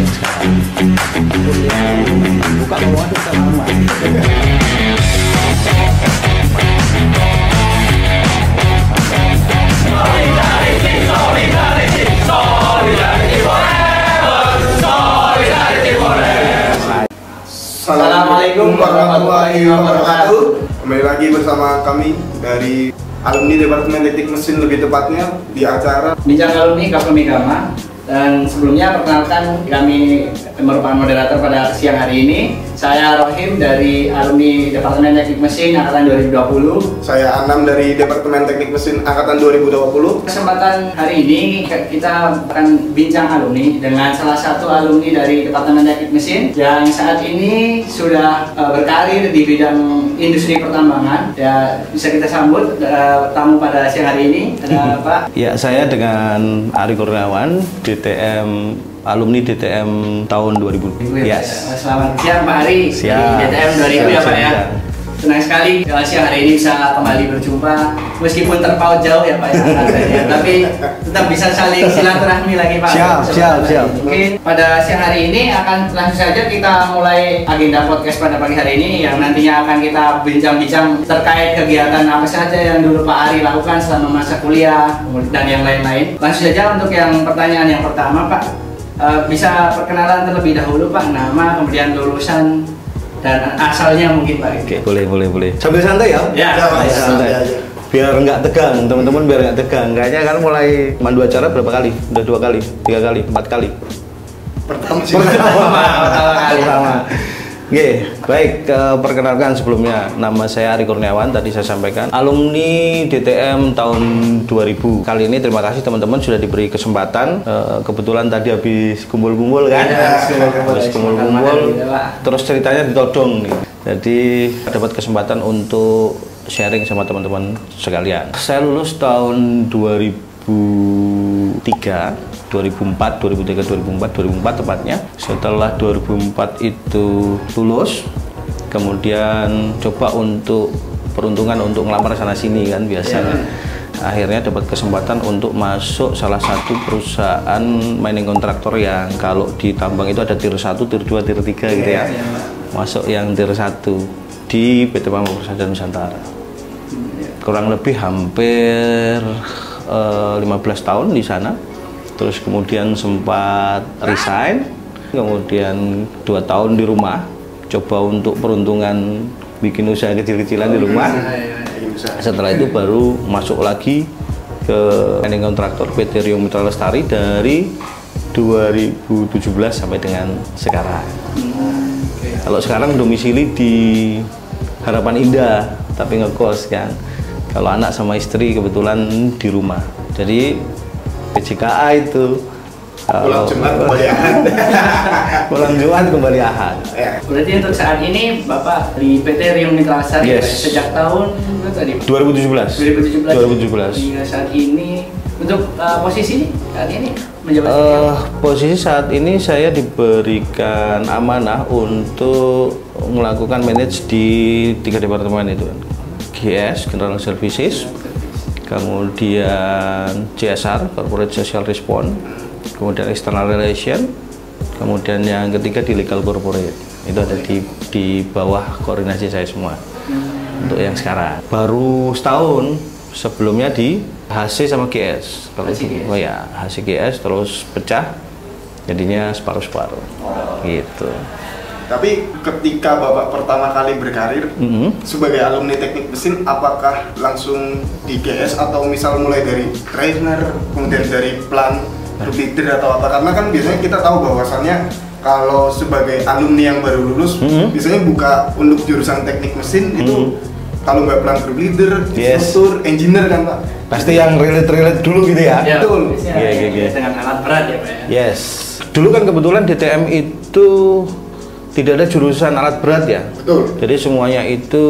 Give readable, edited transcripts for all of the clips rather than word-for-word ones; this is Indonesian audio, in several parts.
yang sekarang. Buka lowongan itu sama. Assalamualaikum warahmatullahi wabarakatuh. Kembali lagi bersama kami dari alumni Departemen Teknik Mesin, lebih tepatnya di acara Bincang Alumni Kapemi Gama. Dan sebelumnya perkenalkan, kami merupakan moderator pada siang hari ini. Saya Rohim dari alumni Departemen Teknik Mesin angkatan 2020. Saya Anam dari Departemen Teknik Mesin angkatan 2020. Kesempatan hari ini kita akan bincang alumni dengan salah satu alumni dari Departemen Teknik Mesin yang saat ini sudah berkarir di bidang industri pertambangan. Ya, bisa kita sambut tamu pada siang hari ini. Ada Pak? Ya, saya dengan Ari Kurniawan, DTM alumni DTM tahun 2000. Yes. Selamat siang Pak Ari. Siap. Di DTM 2000 ya Pak ya. Senang sekali siang hari ini bisa kembali berjumpa, meskipun terpaut jauh ya Pak ya, tapi tetap bisa saling silaturahmi lagi Pak. Siap. Mungkin pada siang hari ini akan langsung saja kita mulai agenda podcast pada pagi hari ini yang nantinya akan kita bincang-bincang terkait kegiatan apa saja yang dulu Pak Ari lakukan selama masa kuliah dan yang lain-lain. Langsung saja untuk yang pertanyaan yang pertama Pak, bisa perkenalan terlebih dahulu Pak, nama, kemudian lulusan, dan asalnya mungkin Pak. Oke, boleh. Sambil santai ya? Ya, santai. Biar nggak tegang, teman-teman, biar nggak tegang. Kayaknya kan mulai mandu acara berapa kali? Udah 2 kali, 3 kali, 4 kali. Pertama sih. Pertama. Oke, baik, perkenalkan sebelumnya, nama saya Ari Kurniawan, tadi saya sampaikan alumni DTM tahun 2000. Kali ini terima kasih teman-teman sudah diberi kesempatan. Kebetulan tadi habis kumpul-kumpul kan? Habis kumpul-kumpul, terus ceritanya ditodong nih. Jadi dapat kesempatan untuk sharing sama teman-teman sekalian. Saya lulus tahun 2003, 2004 tepatnya. Setelah 2004 itu lulus, kemudian coba untuk peruntungan untuk ngelamar sana sini kan biasanya. Akhirnya dapat kesempatan untuk masuk salah satu perusahaan mining kontraktor yang kalau di tambang itu ada tier 1, tier 2, tier 3 gitu ya. Masuk yang tier 1 di PT Pamor Persada Nusantara. Kurang lebih hampir 15 tahun di sana. Terus kemudian sempat resign, kemudian 2 tahun di rumah, coba untuk peruntungan bikin usaha kecil-kecilan di rumah. Setelah itu baru masuk lagi ke mining kontraktor PT Rio Mitra Lestari dari 2017 sampai dengan sekarang. Kalau sekarang domisili di Harapan Indah, tapi ngekos kan. Kalau anak sama istri kebetulan di rumah. Jadi PJKA itu pulang Jumat kembali Ahad. Pulang Jumat kembali Ahad. Berarti untuk saat ini Bapak di PT Rio Mitra Lestari sejak tahun tadi 2017. Hingga saat ini untuk posisi saat ini menjabat posisi saat ini saya diberikan amanah untuk melakukan manage di 3 departemen itu. GS, General Services, kemudian CSR, Corporate Social Response, kemudian External Relation, kemudian yang ketiga di Legal Corporate. Itu ada di bawah koordinasi saya semua. Untuk yang sekarang baru setahun, sebelumnya di HC sama GS. Kalau oh ya HC GS terus pecah, jadinya separuh-separuh gitu. Tapi ketika Bapak pertama kali berkarir sebagai alumni teknik mesin, apakah langsung di GS atau misal mulai dari trainer, kemudian dari plan, leader atau apa? Karena kan biasanya kita tahu bahwasannya kalau sebagai alumni yang baru lulus, biasanya buka untuk jurusan teknik mesin itu kalau nggak plan group leader, instruktur, engineer kan Pak? Pasti yang relate dulu gitu ya? Betul. Dengan alat berat ya Pak ya? Yes. Dulu kan kebetulan DTM itu tidak ada jurusan alat berat ya. Betul. Jadi semuanya itu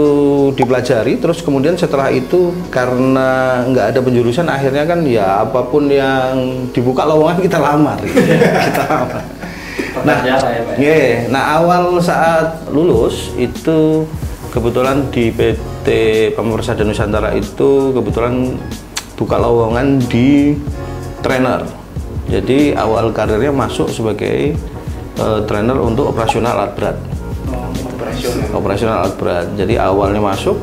dipelajari, terus kemudian setelah itu karena nggak ada penjurusan, akhirnya kan ya apapun yang dibuka lowongan kita lamar. Kita lamar. Nah, awal saat lulus itu kebetulan di PT Pamor Persada Nusantara itu kebetulan buka lowongan di trainer. Jadi awal karirnya masuk sebagai trainer untuk operasional alat berat. Operasional alat berat. Jadi awalnya masuk,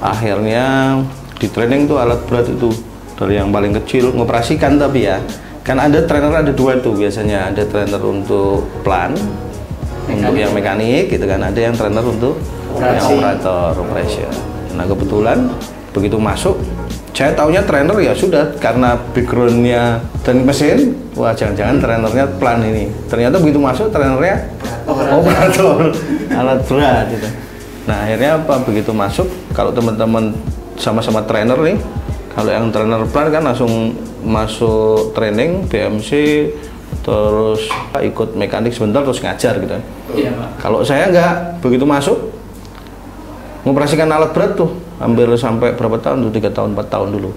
akhirnya di training tuh alat berat itu dari yang paling kecil ngoperasikan, tapi ya kan ada trainer, ada dua tuh biasanya, ada trainer untuk plan untuk yang mekanik gitu kan, ada yang trainer untuk yang operator operation. Nah kebetulan begitu masuk saya taunya trainer ya sudah, karena backgroundnya teknik mesin, wah jangan-jangan trainernya plan ini. Ternyata begitu masuk trainernya operator alat berat gitu. Nah akhirnya apa, begitu masuk, kalau teman-teman sama-sama trainer nih, kalau yang trainer plan kan langsung masuk training BMC, terus ikut mekanik sebentar terus ngajar gitu kan. Iya, Pak. Kalau saya nggak, begitu masuk mengoperasikan alat berat tuh hampir sampai berapa tahun tuh, 3 tahun 4 tahun dulu.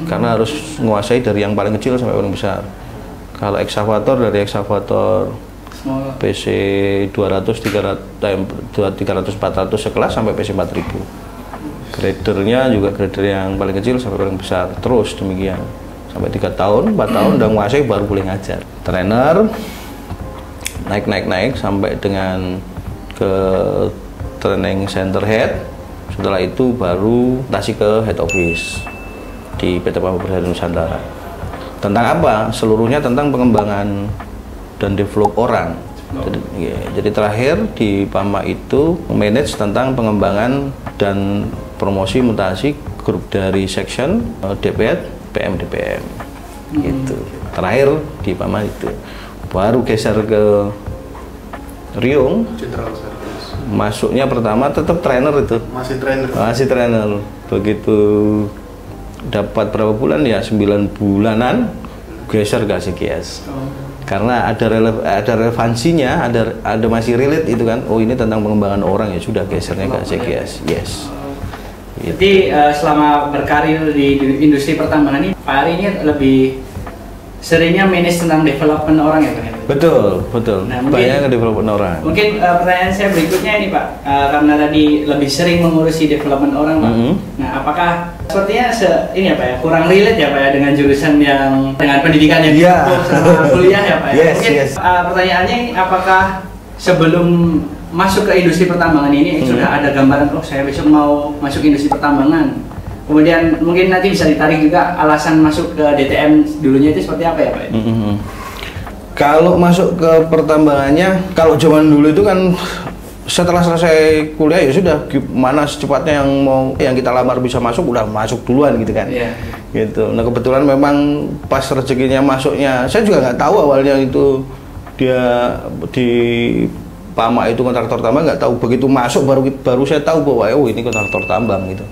Karena harus menguasai dari yang paling kecil sampai paling besar. Kalau ekskavator, dari ekskavator PC 200, 300, 400 sekelas sampai PC 4000. Gradernya juga grader yang paling kecil sampai paling besar, terus demikian sampai 3 tahun 4 tahun udah menguasai baru boleh ngajar. Trainer naik sampai dengan ke training center head. Setelah itu baru tasi ke head office di PT Pama Persada Nusantara. Tentang apa? Seluruhnya tentang pengembangan dan develop orang. Jadi terakhir di Pama itu manage tentang pengembangan dan promosi mutasi grup dari section, DPR, PM, DPM gitu. Terakhir di Pama itu baru geser ke Riung. Masuknya pertama tetap trainer itu. Masih trainer. Begitu dapat berapa bulan ya, 9 bulanan geser ke CGS. Karena ada relevansinya, ada masih relate itu kan. Oh ini tentang pengembangan orang, ya sudah gesernya ke CGS. Yes. Jadi selama berkarir di industri pertambangan ini, Pak Ari ini lebih seringnya manage tentang development orang ya Pak? Betul. Nah, banyak development orang. Mungkin pertanyaan saya berikutnya ini Pak, karena tadi lebih sering mengurusi development orang Pak. Nah, apakah sepertinya ini ya Pak ya, kurang relate ya Pak ya dengan jurusan yang dengan pendidikan yang cukup sama kuliah ya Pak ya? Mungkin pertanyaannya ini, apakah sebelum masuk ke industri pertambangan ini sudah ada gambaran, oh saya besok mau masuk industri pertambangan? Kemudian mungkin nanti bisa ditarik juga alasan masuk ke DTM dulunya itu seperti apa ya Pak? Kalau masuk ke pertambangannya, kalau zaman dulu itu kan setelah selesai kuliah ya sudah, mana secepatnya yang kita lamar bisa masuk, udah masuk duluan gitu kan. Gitu. Nah kebetulan memang pas rezekinya masuknya, saya juga nggak tahu awalnya itu dia di Pama itu kontraktor tambang, nggak tahu. Begitu masuk baru saya tahu bahwa oh ini kontraktor tambang gitu.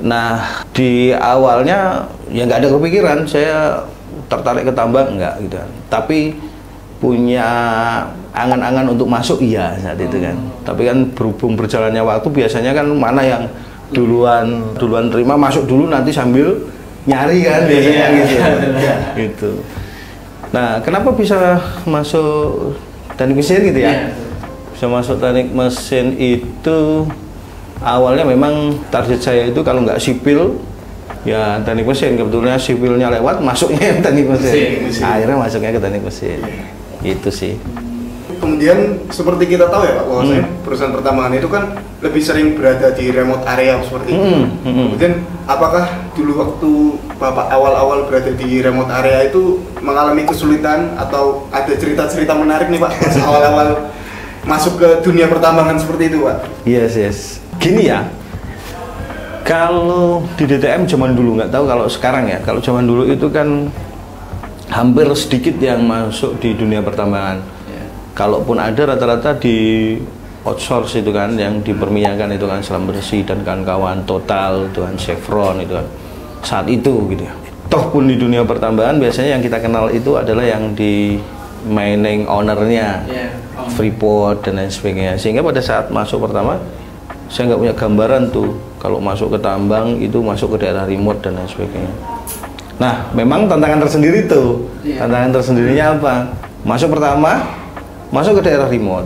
Nah di awalnya ya nggak ada kepikiran saya tertarik ke tambang, enggak gitu kan. Tapi punya angan-angan untuk masuk iya saat itu kan. Tapi kan berhubung berjalannya waktu, biasanya kan mana yang duluan terima, masuk dulu nanti sambil nyari kan biasanya gitu. Nah kenapa bisa masuk teknik mesin gitu ya? Bisa masuk teknik mesin itu awalnya memang target saya itu kalau nggak sipil ya teknik mesin. Kebetulan sipilnya lewat, masuknya teknik mesin. Akhirnya masuknya ke teknik mesin. Itu sih. Kemudian seperti kita tahu ya Pak, bahwasanya perusahaan pertambangan itu kan lebih sering berada di remote area seperti itu. Kemudian apakah dulu waktu Bapak awal-awal berada di remote area itu mengalami kesulitan atau ada cerita-cerita menarik nih Pak pas awal-awal masuk ke dunia pertambangan seperti itu Pak? Yes. Gini ya, kalau di DTM zaman dulu, nggak tahu kalau sekarang ya. Kalau zaman dulu itu kan hampir sedikit yang masuk di dunia pertambangan. Kalaupun ada, rata-rata di outsource itu kan, yang diperminyakan itu kan Selam Bersih dan kawan-kawan, Total itu kan, Chevron itu kan. Saat itu gitu ya. Toh pun di dunia pertambangan biasanya yang kita kenal itu adalah yang di mining ownernya, Freeport dan lain sebagainya. Sehingga pada saat masuk pertama, saya nggak punya gambaran tuh kalau masuk ke tambang itu masuk ke daerah remote dan lain sebagainya. Nah, memang tantangan tersendiri tuh. Tantangan tersendirinya apa? Masuk pertama, masuk ke daerah remote.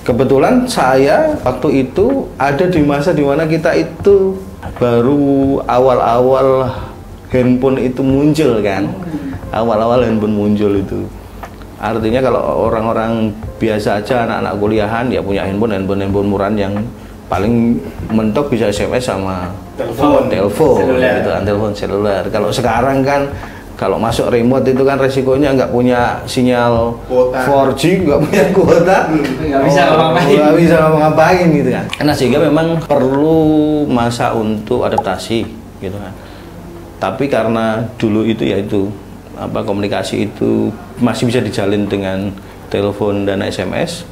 Kebetulan saya waktu itu ada di masa dimana kita itu baru awal-awal handphone itu muncul kan. Awal-awal handphone muncul itu. Artinya kalau orang-orang biasa aja, anak-anak kuliahan ya punya handphone murahan yang paling mentok bisa SMS sama telepon gitu kan, telepon seluler. Kalau sekarang kan kalau masuk remote itu kan resikonya nggak punya sinyal Kuota. 4G, nggak punya kuota, Nggak bisa ngapain. nggak bisa ngapain gitu kan. Nah sehingga memang perlu masa untuk adaptasi gitu kan. Tapi karena dulu itu yaitu komunikasi itu masih bisa dijalin dengan telepon dan SMS,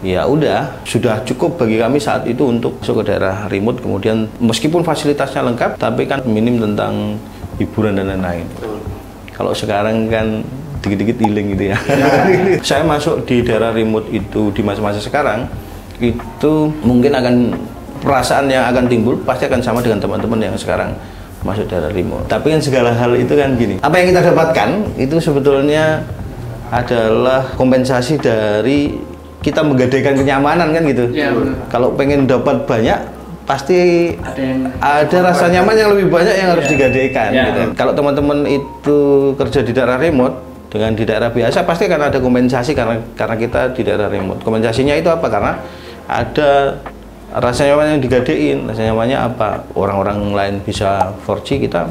ya udah sudah cukup bagi kami saat itu untuk masuk ke daerah remote. Kemudian meskipun fasilitasnya lengkap, tapi kan minim tentang hiburan dan lain-lain. Kalau sekarang kan dikit-dikit healing gitu ya. Saya masuk di daerah remote itu di masa-masa sekarang itu mungkin akan perasaan yang akan timbul pasti akan sama dengan teman-teman yang sekarang masuk daerah remote. Tapi kan segala hal itu kan gini. Apa yang kita dapatkan itu sebetulnya adalah kompensasi dari kita menggadaikan kenyamanan kan gitu. Ya, kalau pengen dapat banyak pasti ada rasa nyaman yang lebih banyak yang harus digadaikan. Ya. Gitu. Kalau teman-teman itu kerja di daerah remote dengan di daerah biasa pasti akan ada kompensasi karena kita di daerah remote. Kompensasinya itu apa? Karena ada rasa nyaman yang digadein. Rasa nyamannya apa? Orang-orang lain bisa 4G, kita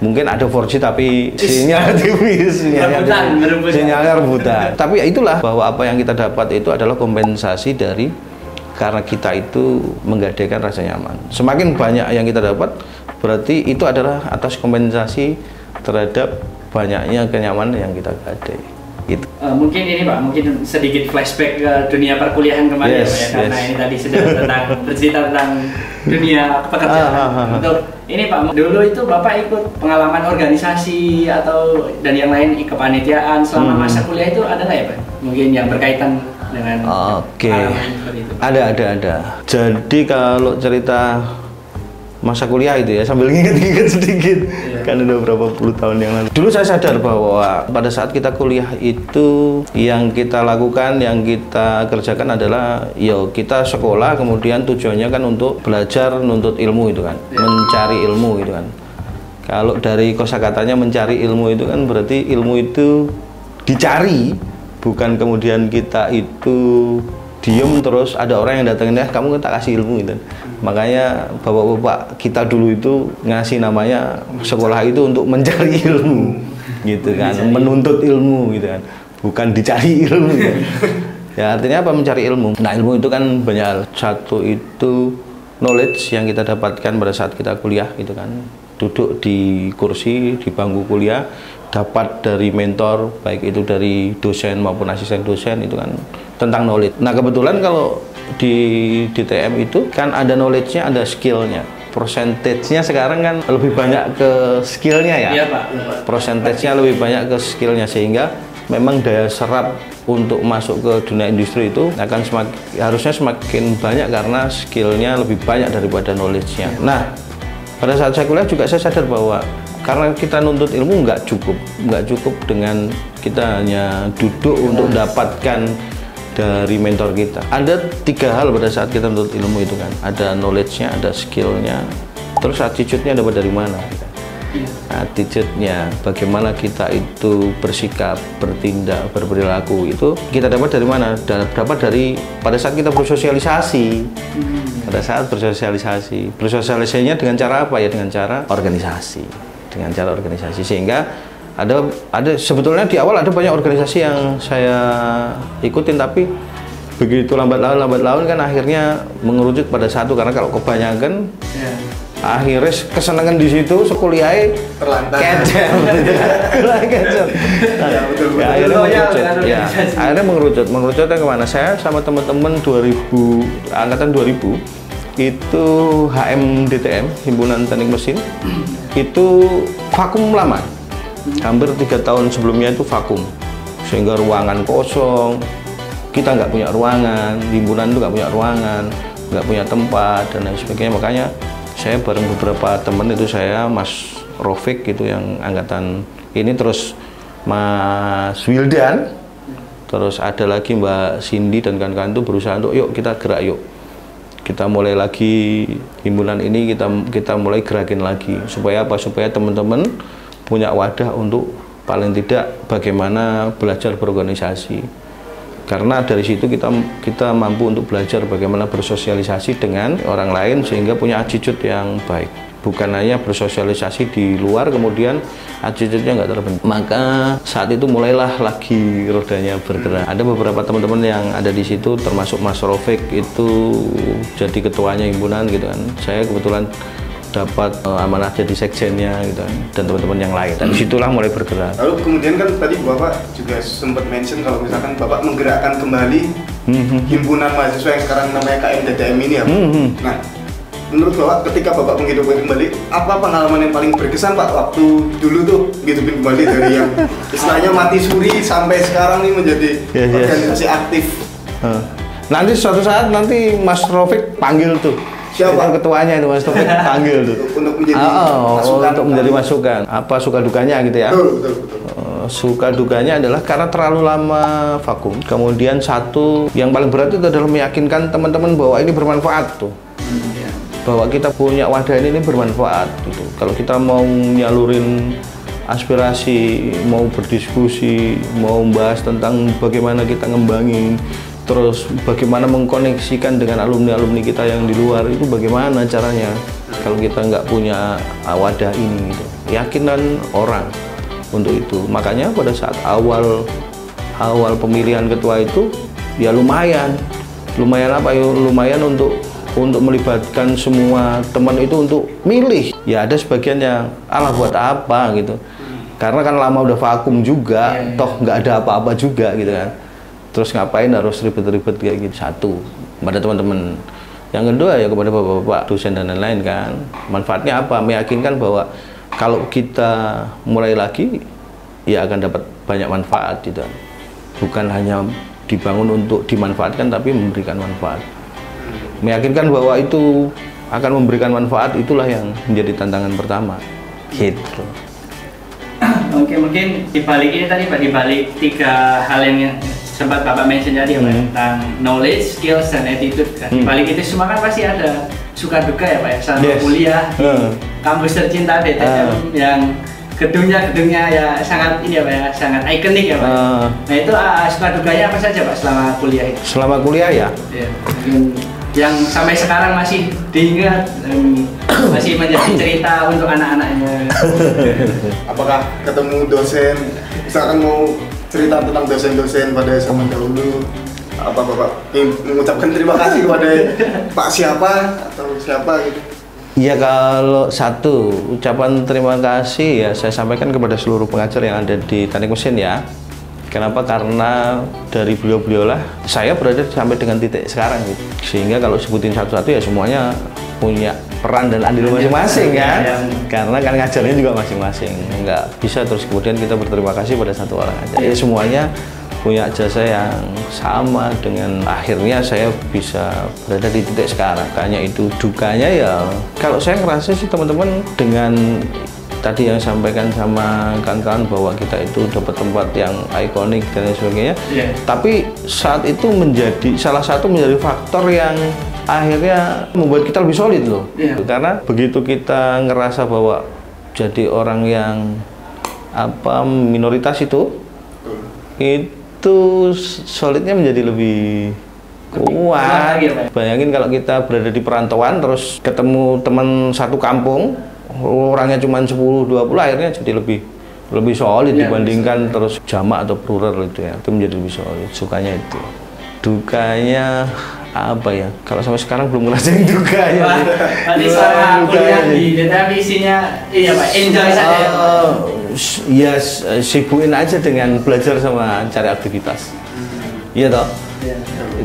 mungkin ada 4G tapi sinyal tipis, sinyalnya rebutan. Tapi ya itulah bahwa apa yang kita dapat itu adalah kompensasi dari karena kita itu menggadaikan rasa nyaman. Semakin banyak yang kita dapat, berarti itu adalah atas kompensasi terhadap banyaknya kenyamanan yang kita gadai. Gitu. Mungkin ini Pak, mungkin sedikit flashback ke dunia perkuliahan kemarin ya, karena ini tadi sudah bercerita tentang dunia pekerjaan. Untuk ini Pak, dulu itu Bapak ikut pengalaman organisasi atau dan yang lain kepanitiaan selama masa kuliah itu ada nggak ya Pak? Mungkin yang berkaitan dengan pengalaman seperti itu. Ada. Jadi kalau cerita masa kuliah itu ya sambil nginget-nginget sedikit, kan udah berapa puluh tahun yang lalu. Dulu saya sadar bahwa pada saat kita kuliah itu yang kita lakukan, yang kita kerjakan adalah kita sekolah, kemudian tujuannya kan untuk belajar, nuntut ilmu itu kan, mencari ilmu itu kan. Kalau dari kosakatanya mencari ilmu itu kan berarti ilmu itu dicari, bukan kemudian kita itu diem terus ada orang yang datangin kamu tak kasih ilmu gitu. Makanya bapak-bapak kita dulu itu ngasih namanya sekolah itu untuk mencari ilmu gitu kan, menuntut ilmu gitu kan, bukan dicari ilmu gitu. Ya artinya apa mencari ilmu? Nah ilmu itu kan banyak hal. Satu itu knowledge yang kita dapatkan pada saat kita kuliah gitu kan, duduk di kursi di bangku kuliah, dapat dari mentor baik itu dari dosen maupun asisten dosen itu kan tentang knowledge. Nah kebetulan kalau di DTM itu kan ada knowledge-nya, ada skill-nya. Percentage-nya sekarang kan lebih banyak ke skill-nya ya. Iya Pak. Percentage-nya lebih banyak ke skill-nya sehingga memang daya serap untuk masuk ke dunia industri itu akan harusnya semakin banyak karena skill-nya lebih banyak daripada knowledge-nya. Nah pada saat saya kuliah juga saya sadar bahwa karena kita nuntut ilmu nggak cukup dengan kita hanya duduk untuk dapatkan dari mentor kita. Ada 3 hal pada saat kita menuntut ilmu itu kan, ada knowledge-nya, ada skill-nya, terus attitude-nya dapat dari mana? Attitude-nya, bagaimana kita itu bersikap, bertindak, berperilaku itu kita dapat dari mana? Dapat dari pada saat kita bersosialisasi. Pada saat bersosialisasi, bersosialisasinya dengan cara apa ya? Dengan cara organisasi, sehingga ada sebetulnya di awal ada banyak organisasi yang saya ikutin, tapi begitu lambat laun kan akhirnya mengerucut pada satu, karena kalau kebanyakan akhirnya kesenangan di situ sekuliah kecil akhirnya mengerucutnya kemana? Saya sama teman-teman angkatan 2000 itu HMDTM, Himpunan Teknik Mesin, itu vakum lama. Hampir 3 tahun sebelumnya itu vakum, sehingga ruangan kosong, kita nggak punya ruangan, himpunan itu nggak punya ruangan, nggak punya tempat dan lain sebagainya. Makanya saya bareng beberapa teman itu, saya Mas Rofik gitu yang angkatan ini, terus Mas Wildan, terus ada lagi Mbak Cindy dan kawan-kawan itu berusaha untuk yuk kita gerak, yuk kita mulai lagi himpunan ini, kita mulai gerakin lagi supaya apa? Supaya teman-teman punya wadah untuk paling tidak bagaimana belajar berorganisasi. Karena dari situ kita mampu untuk belajar bagaimana bersosialisasi dengan orang lain sehingga punya attitude yang baik. Bukan hanya bersosialisasi di luar kemudian attitude-nya nggak terbentuk. Maka saat itu mulailah lagi rodanya bergerak. Ada beberapa teman-teman yang ada di situ termasuk Mas Rofik itu jadi ketuanya himpunan gitu kan. Saya kebetulan dapat amanah jadi sekjennya gitu kan, dan teman-teman yang lain. Dan disitulah mulai bergerak. Lalu kemudian kan tadi Bapak juga sempat mention kalau misalkan Bapak menggerakkan kembali himpunan mahasiswa yang sekarang namanya KMDTM ini ya Pak. Nah, menurut Bapak ketika Bapak menghidupkan kembali, apa pengalaman yang paling berkesan Pak waktu dulu tuh menghidupin kembali dari yang istilahnya mati suri sampai sekarang nih menjadi organisasi aktif? Nanti suatu saat nanti Mas Rofik panggil tuh. Siapa ketuanya itu Mas Taufik panggil tuh untuk menjadi masukan, untuk menjadi masukan apa suka dukanya gitu ya. Betul. Suka dukanya adalah karena terlalu lama vakum. Kemudian satu yang paling berat itu adalah meyakinkan teman-teman bahwa ini bermanfaat tuh, bahwa kita punya wadah ini bermanfaat gitu. Kalau kita mau nyalurin aspirasi, mau berdiskusi, mau membahas tentang bagaimana kita ngembangin, terus bagaimana mengkoneksikan dengan alumni-alumni kita yang di luar, itu bagaimana caranya kalau kita nggak punya wadah ini gitu. Yakinan orang untuk itu. Makanya pada saat awal pemilihan ketua itu ya lumayan apa ya, lumayan untuk melibatkan semua teman itu untuk milih. Ya ada sebagian yang alah buat apa gitu, karena kan lama udah vakum juga, toh nggak ada apa-apa juga gitu kan. Terus ngapain harus ribet-ribet kayak gitu. Satu, pada teman-teman. Yang kedua ya kepada bapak-bapak dosen dan lain-lain kan. Manfaatnya apa? Meyakinkan bahwa kalau kita mulai lagi ya akan dapat banyak manfaat gitu. Bukan hanya dibangun untuk dimanfaatkan tapi memberikan manfaat. Meyakinkan bahwa itu akan memberikan manfaat, itulah yang menjadi tantangan pertama. Gitu. Oke, mungkin dibalik ini tadi Pak, dibalik 3 hal yang sempat Bapak mention tadi ya Pak, tentang knowledge, skills, dan attitude kan. Dibalik itu semua kan pasti ada suka duka ya Pak ya, selama kuliah di kampus tercinta DTM yang gedungnya ya sangat ini ya Pak ya, sangat ikonik ya Pak. Nah itu suka dukanya apa saja Pak selama kuliah itu? Selama kuliah ya? Ya, mungkin yang sampai sekarang masih diingat, masih menjadi cerita untuk anak-anaknya. Apakah ketemu dosen, misalkan mau cerita tentang dosen-dosen pada zaman dahulu, apa Bapak ingin mengucapkan terima kasih kepada Pak siapa atau siapa gitu? Ya kalau satu ucapan terima kasih ya saya sampaikan kepada seluruh pengajar yang ada di Teknik Mesin ya. Kenapa? Karena dari beliau-beliau lah saya berada sampai dengan titik sekarang gitu. Sehingga kalau sebutin satu-satu ya semuanya punya peran dan andil masing-masing kan. Karena kan ngajarnya juga masing-masing. Nggak bisa terus kemudian kita berterima kasih pada satu orang aja. Ya semuanya punya jasa yang sama, dengan akhirnya saya bisa berada di titik sekarang. Makanya itu dukanya ya kalau saya ngerasa sih teman-teman dengan tadi yang sampaikan sama kawan-kawan bahwa kita itu dapat tempat yang ikonik dan lain sebagainya. Tapi saat itu salah satu menjadi faktor yang akhirnya membuat kita lebih solid loh. Karena begitu kita ngerasa bahwa jadi orang yang minoritas itu solidnya menjadi lebih kuat. Bayangin kalau kita berada di perantauan terus ketemu teman satu kampung, orangnya cuma 10-20, akhirnya jadi lebih solid dibandingkan terus jamak atau plural itu ya. Itu menjadi lebih solid. Sukanya itu. Dukanya apa ya? Kalau sampai sekarang belum ngerasain dukanya. Tadi selama kuliah di DTM isinya iya Pak, enjoy saja ya. Ya sibukin aja dengan belajar sama cari aktivitas. Iya toh?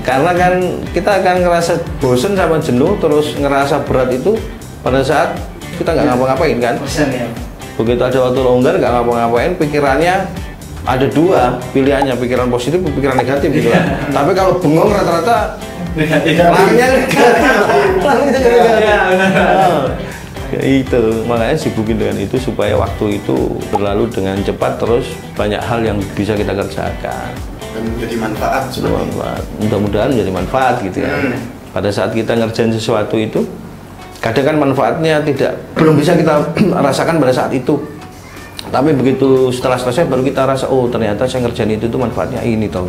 Karena kan kita akan ngerasa bosen sama jenuh terus ngerasa berat itu pada saat kita nggak ngapa-ngapain kan. Begitu ada waktu longgar nggak ngapa-ngapain, pikirannya ada dua pilihannya, pikiran positif pikiran negatif gitu kan. Tapi kalau bengong rata-rata larinya negatif. Ya itu, makanya sibukin dengan itu supaya waktu itu berlalu dengan cepat, terus banyak hal yang bisa kita kerjakan dan menjadi manfaat. Mudah-mudahan menjadi manfaat gitu ya. Pada saat kita ngerjain sesuatu itu kadang kan manfaatnya belum bisa kita rasakan pada saat itu, Tapi begitu setelah selesai baru kita rasa, oh ternyata saya ngerjain itu tuh manfaatnya ini toh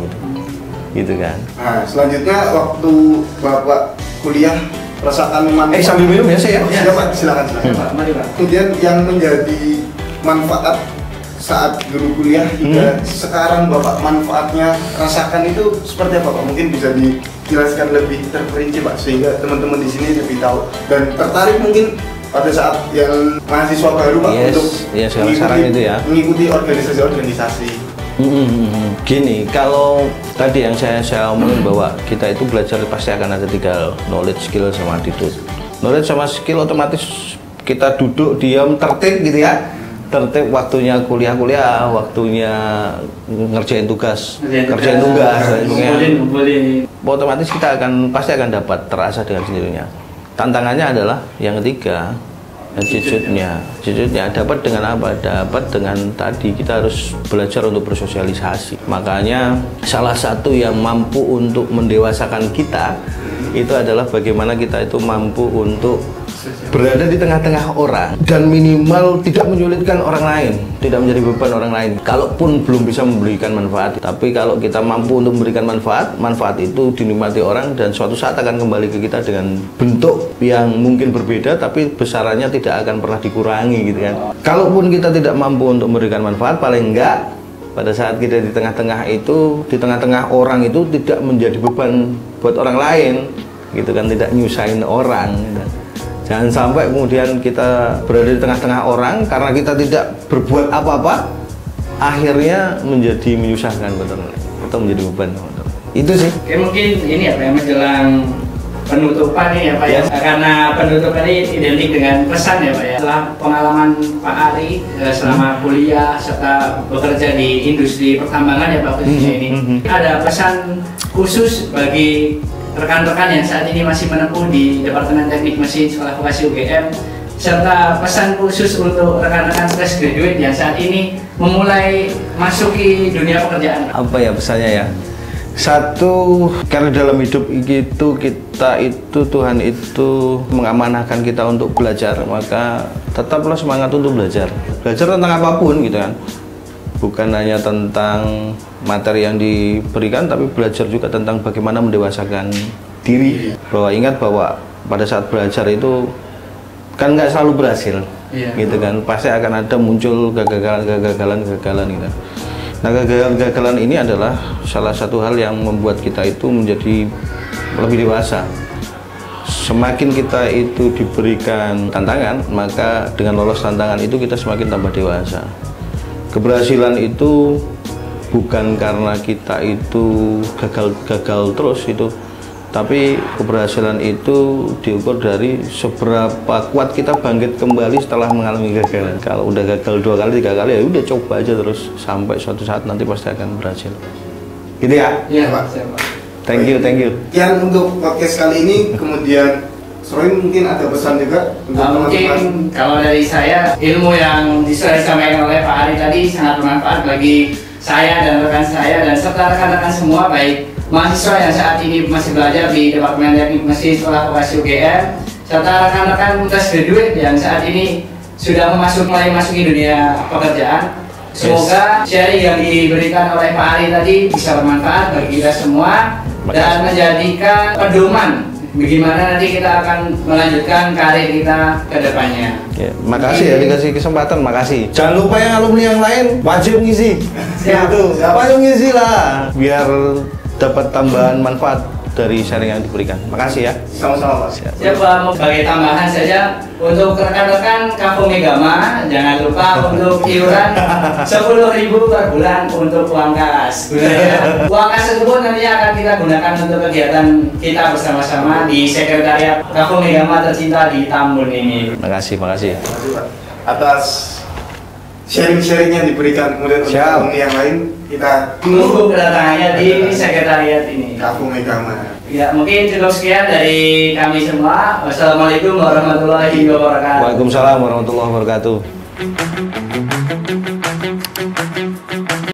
gitu kan. Nah, selanjutnya waktu Bapak kuliah rasakan manfaat. Sambil minum ya saya. Ya Pak, silakan. Pak, mari Pak. Kemudian yang menjadi manfaat saat dulu kuliah juga sekarang Bapak manfaatnya rasakan itu seperti apa Pak? Mungkin bisa dijelaskan lebih terperinci Pak, sehingga teman-teman di sini lebih tahu dan tertarik mungkin pada saat yang mahasiswa baru Pak untuk sekarang itu ya mengikuti organisasi-organisasi. Gini, kalau tadi yang saya omongin bahwa kita itu belajar pasti akan ada 3 knowledge, skill, sama attitude. Knowledge sama skill otomatis kita duduk diam tertib gitu ya, tertib waktunya kuliah, waktunya ngerjain tugas, otomatis kita pasti akan dapat terasa dengan sendirinya. Tantangannya adalah yang ketiga, attitude-nya dapat dengan apa? Dapat dengan tadi kita harus belajar untuk bersosialisasi. Makanya salah satu yang mampu untuk mendewasakan kita itu adalah bagaimana kita itu mampu untuk berada di tengah-tengah orang dan minimal tidak menyulitkan orang lain, tidak menjadi beban orang lain. Kalaupun belum bisa memberikan manfaat, tapi kalau kita mampu untuk memberikan manfaat itu dinikmati orang dan suatu saat akan kembali ke kita dengan bentuk yang mungkin berbeda, tapi besarannya tidak akan pernah dikurangi gitu kan. Kalaupun kita tidak mampu untuk memberikan manfaat, paling enggak pada saat kita di tengah-tengah itu, di tengah-tengah orang itu tidak menjadi beban buat orang lain gitu kan, tidak nyusahin orang gitu. Jangan sampai kemudian kita berada di tengah-tengah orang karena kita tidak berbuat apa-apa, akhirnya menjadi menyusahkan atau menjadi beban. Itu sih. Oke, mungkin ini ya Pak, menjelang penutupan ini ya Pak ya. Karena penutupan ini identik dengan pesan ya Pak ya. Setelah pengalaman Pak Ari selama kuliah serta bekerja di industri pertambangan ya Pak khususnya ini, ada pesan khusus bagi rekan-rekan yang saat ini masih menempuh di Departemen Teknik Mesin Sekolah Vokasi UGM, serta pesan khusus untuk rekan-rekan fresh graduate yang saat ini memulai masuki dunia pekerjaan. Apa ya pesannya ya? Satu, karena dalam hidup itu Tuhan itu mengamanahkan kita untuk belajar, maka tetaplah semangat untuk belajar. Belajar tentang apapun gitu kan. Bukan hanya tentang materi yang diberikan, tapi belajar juga tentang bagaimana mendewasakan diri. Bahwa ingat bahwa pada saat belajar itu kan nggak selalu berhasil, gitu kan. Pasti akan ada muncul kegagalan gitu. Nah, kegagalan ini adalah salah satu hal yang membuat kita itu menjadi lebih dewasa. Semakin kita itu diberikan tantangan, maka dengan lolos tantangan itu kita semakin tambah dewasa. Keberhasilan itu bukan karena kita itu gagal terus itu, tapi keberhasilan itu diukur dari seberapa kuat kita bangkit kembali setelah mengalami kegagalan. Kalau udah gagal 2 kali 3 kali ya udah coba aja terus sampai suatu saat nanti pasti akan berhasil. Gitu ya? Iya Pak. Thank you. Yang untuk podcast kali ini kemudian mungkin ada pesan juga untuk mungkin kalau dari saya, ilmu yang disampaikan oleh Pak Ari tadi sangat bermanfaat bagi saya dan rekan saya dan serta rekan-rekan semua, baik mahasiswa yang saat ini masih belajar di Departemen Teknik Mesin Sekolah Vokasi UGM serta rekan-rekan fresh graduate yang saat ini sudah mulai masuki dunia pekerjaan. Semoga sharing yang diberikan oleh Pak Ari tadi bisa bermanfaat bagi kita semua dan menjadikan pedoman bagaimana nanti kita akan melanjutkan karir kita ke depannya. Ya, makasih ya dikasih kesempatan, makasih. Jangan lupa yang alumni yang lain wajib ngisi. Siap. Wajib ngisi lah biar dapat tambahan manfaat dari sharing yang diberikan. Makasih ya. Sama-sama Pak. Siap Pak, sebagai tambahan saja untuk rekan-rekan Kampung Megama, jangan lupa untuk iuran 10.000 per bulan untuk uang kas. Uang kas tersebut nantinya akan kita gunakan untuk kegiatan kita bersama-sama di Sekretariat Kampung Megama tercinta di Tambun ini. Makasih Pak. Atas sharing-sharing yang diberikan kemudian untuk alumni yang lain, kita tunggu kedatangannya di sekretariat ini. Kampung Megama. Ya, mungkin cukup sekian dari kami semua. Wassalamualaikum warahmatullahi wabarakatuh. Waalaikumsalam warahmatullahi wabarakatuh.